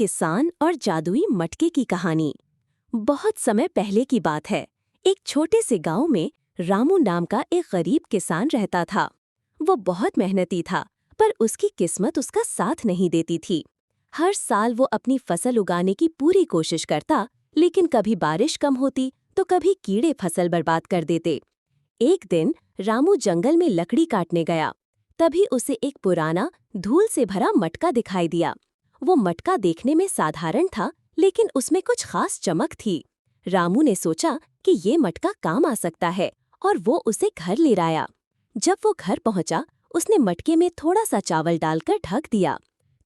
किसान और जादुई मटके की कहानी। बहुत समय पहले की बात है। एक छोटे से गांव में रामू नाम का एक गरीब किसान रहता था। वो बहुत मेहनती था, पर उसकी किस्मत उसका साथ नहीं देती थी। हर साल वो अपनी फसल उगाने की पूरी कोशिश करता, लेकिन कभी बारिश कम होती तो कभी कीड़े फसल बर्बाद कर देते। एक दिन रामू जंगल में लकड़ी काटने गया। तभी उसे एक पुराना धूल से भरा मटका दिखाई दिया। वो मटका देखने में साधारण था, लेकिन उसमें कुछ खास चमक थी। रामू ने सोचा कि ये मटका काम आ सकता है, और वो उसे घर ले आया। जब वो घर पहुंचा, उसने मटके में थोड़ा सा चावल डालकर ढक दिया।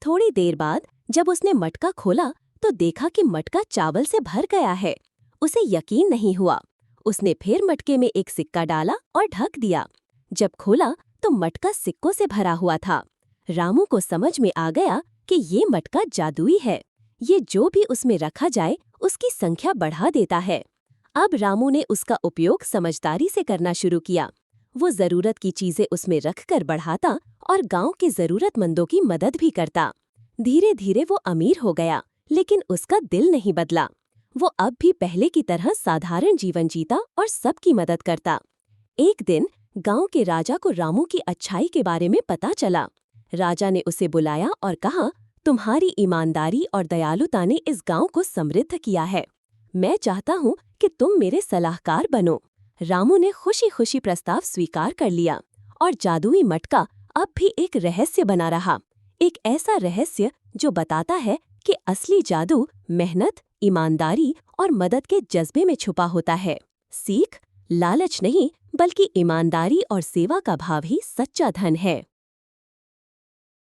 थोड़ी देर बाद जब उसने मटका खोला तो देखा कि मटका चावल से भर गया है। उसे यकीन नहीं हुआ। उसने फिर मटके में एक सिक्का डाला और ढक दिया। जब खोला तो मटका सिक्कों से भरा हुआ था। रामू को समझ में आ गया कि ये मटका जादुई है। ये जो भी उसमें रखा जाए उसकी संख्या बढ़ा देता है। अब रामू ने उसका उपयोग समझदारी से करना शुरू किया। वो जरूरत की चीजें उसमें रखकर बढ़ाता और गांव के जरूरतमंदों की मदद भी करता। धीरे धीरे वो अमीर हो गया, लेकिन उसका दिल नहीं बदला। वो अब भी पहले की तरह साधारण जीवन जीता और सबकी मदद करता। एक दिन गांव के राजा को रामू की अच्छाई के बारे में पता चला। राजा ने उसे बुलाया और कहा, तुम्हारी ईमानदारी और दयालुता ने इस गांव को समृद्ध किया है। मैं चाहता हूँ कि तुम मेरे सलाहकार बनो। रामू ने खुशी खुशी प्रस्ताव स्वीकार कर लिया, और जादुई मटका अब भी एक रहस्य बना रहा। एक ऐसा रहस्य जो बताता है कि असली जादू मेहनत, ईमानदारी और मदद के जज्बे में छुपा होता है। सीख, लालच नहीं, बल्कि ईमानदारी और सेवा का भाव ही सच्चा धन है।